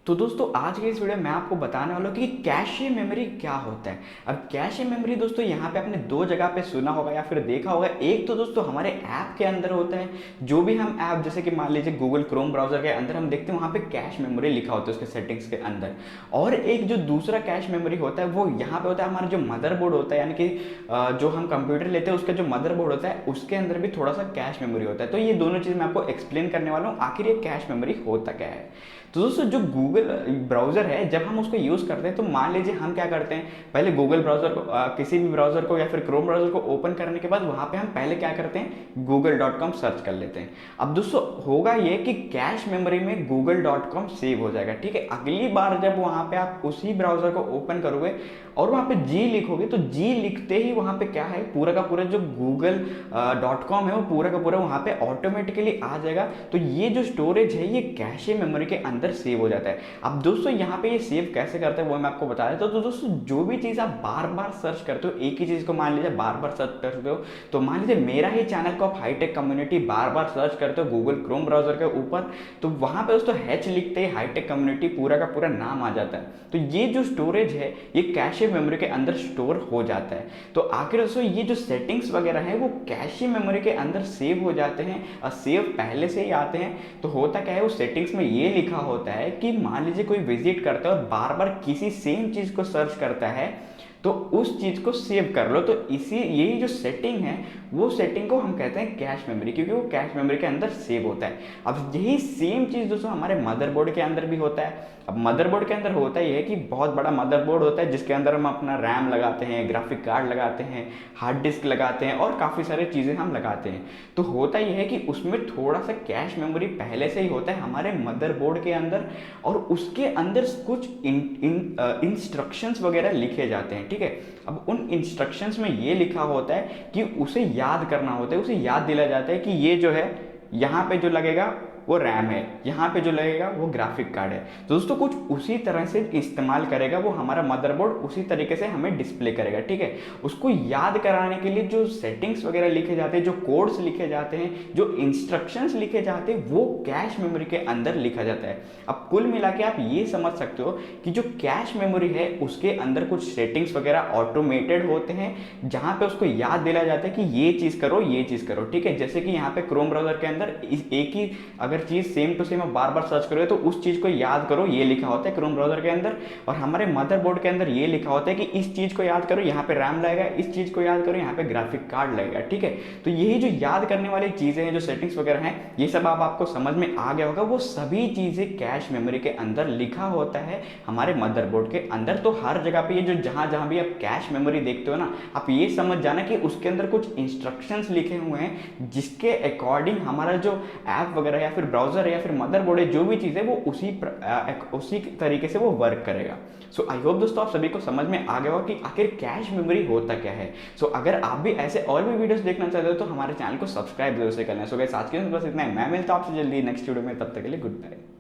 तो दोस्तों आज के इस वीडियो में मैं आपको बताने वाला हूँ कि कैशे मेमोरी क्या होता है। अब कैशे मेमोरी दोस्तों यहाँ पे आपने दो जगह पे सुना होगा या फिर देखा होगा। एक तो दोस्तों हमारे ऐप के अंदर होता है, जो भी हम ऐप जैसे कि मान लीजिए गूगल क्रोम ब्राउजर के अंदर हम देखते हैं वहाँ पे कैश मेमोरी लिखा होता है उसके सेटिंग्स के अंदर। और एक जो दूसरा कैश मेमोरी होता है वो यहाँ पे होता है हमारा जो मदरबोर्ड होता है, यानी कि जो हम कंप्यूटर लेते हैं उसका जो मदरबोर्ड होता है उसके अंदर भी थोड़ा सा कैश मेमोरी होता है। तो ये दोनों चीज़ मैं आपको एक्सप्लेन करने वाला हूँ आखिर ये कैश मेमोरी होता क्या है। तो दोस्तों जो गूगल ब्राउज़र है जब हम उसको यूज़ करते हैं तो मान लीजिए हम क्या करते हैं, पहले गूगल ब्राउज़र को किसी भी ब्राउज़र को या फिर क्रोम ब्राउज़र को ओपन करने के बाद वहाँ पे हम पहले क्या करते हैं, google.com सर्च कर लेते हैं। अब दोस्तों होगा ये कि कैश मेमोरी में google.com सेव हो जाएगा। ठीक है, अगली बार जब वहाँ पे आप उसी ब्राउज़र को ओपन करोगे और वहाँ पे जी लिखोगे तो जी लिखते ही वहाँ पे क्या है, पूरा का पूरा जो google.com है वो पूरा का पूरा वहाँ पे ऑटोमेटिकली आ जाएगा। तो ये जो स्टोरेज है ये कैशे मेमोरी के अंदर सेव हो जाता है। अब दोस्तों यहाँ पे ये सेव कैसे करते हैं वो मैं आपको बता देता हूँ। तो दोस्तों जो भी चीज़ आप बार बार सर्च करते हो, एक ही चीज़ को मान लीजिए बार बार सर्च करते हो, तो मान लीजिए मेरा ही चैनल को आप हाईटेक कम्युनिटी बार बार सर्च करते हो गूगल क्रोम ब्राउजर के ऊपर, तो वहाँ पे दोस्तों हैच लिखते ही हाईटेक कम्युनिटी पूरा का पूरा नाम आ जाता है। तो ये जो स्टोरेज है ये कैशे मेमोरी के अंदर स्टोर हो जाता है। तो आखिर दोस्तों ये जो सेटिंग्स वगैरह है वो कैशे मेमोरी के अंदर सेव हो जाते हैं और सेव पहले से ही आते हैं। तो होता क्या है, उस सेटिंग्स में ये लिखा होता है कि मान लीजिए कोई विजिट करता है और बार बार किसी सेम चीज़ को सर्च करता है तो उस चीज़ को सेव कर लो। तो इसी यही जो सेटिंग है वो सेटिंग को हम कहते हैं कैश मेमोरी, क्योंकि वो कैश मेमोरी के अंदर सेव होता है। अब यही सेम चीज़ दोस्तों हमारे मदरबोर्ड के अंदर भी होता है। अब मदरबोर्ड के अंदर होता ही है कि बहुत बड़ा मदरबोर्ड होता है जिसके अंदर हम अपना रैम लगाते हैं, ग्राफिक कार्ड लगाते हैं, हार्ड डिस्क लगाते हैं और काफ़ी सारी चीज़ें हम लगाते हैं। तो होता ही है कि उसमें थोड़ा सा कैश मेमोरी पहले से ही होता है हमारे मदरबोर्ड के अंदर, और उसके अंदर कुछ इंस्ट्रक्शंस वगैरह लिखे जाते हैं। ठीक है, अब उन इंस्ट्रक्शंस में ये लिखा होता है कि उसे याद करना होता है, उसे याद दिलाया जाता है कि ये जो है यहाँ पे जो लगेगा वो रैम है, यहाँ पे जो लगेगा वो ग्राफिक कार्ड है। तो दोस्तों कुछ उसी तरह से इस्तेमाल करेगा वो हमारा मदरबोर्ड, उसी तरीके से हमें डिस्प्ले करेगा। ठीक है, उसको याद कराने के लिए जो सेटिंग्स वगैरह लिखे जाते हैं, जो कोड्स लिखे जाते हैं, जो इंस्ट्रक्शंस लिखे जाते हैं वो कैश मेमोरी के अंदर लिखा जाता है। अब कुल मिला के आप ये समझ सकते हो कि जो कैश मेमोरी है उसके अंदर कुछ सेटिंग्स वगैरह ऑटोमेटेड होते हैं जहाँ पे उसको याद दिलाया जाता है कि ये चीज़ करो, ये चीज़ करो। ठीक है, जैसे कि यहाँ पे क्रोम ब्राउजर के अंदर एक ही अगर चीज सेम टू सेम आप बार बार सर्च करोगे तो उस चीज को याद करो, ये लिखा होता है क्रोम ब्राउजर के अंदर। और हमारे मदरबोर्ड के अंदर ये लिखा होता है कि इस चीज को याद करो, यहाँ पे रैम लगेगा, इस चीज को याद करो, यहाँ पे ग्राफिक कार्ड लगेगा। ठीक है, तो यही जो याद करने वाली चीजें हैं, जो सेटिंग्स वगैरह हैं, ये सब आपको समझ में आ गया होगा। वो सभी चीजें कैश मेमोरी के अंदर लिखा होता है हमारे मदरबोर्ड के अंदर। तो हर जगह पे ये जो जहां जहां भी आप कैश मेमोरी देखते हो ना, आप ये समझ जाना कि उसके अंदर कुछ इंस्ट्रक्शंस लिखे हुए हैं जिसके अकॉर्डिंग हमारा जो ऐप वगैरह या फिर ब्राउजर है या फिर मदरबोर्ड है, जो भी चीज़ है वो उसी तरीके से वो वर्क करेगा। सो आई होप दोस्तों आप सभी को समझ में आ गया होगा कि आखिर कैश मेमोरी होता क्या है। सो अगर आप भी ऐसे और भी वीडियोस देखना चाहते हो तो हमारे चैनल को सब्सक्राइब जरूर से करना है। सो गाइस आज के लिए बस इतना है, मैं मिलता हूं आपसे जल्दी नेक्स्ट वीडियो में, तब तक के लिए गुड बाय।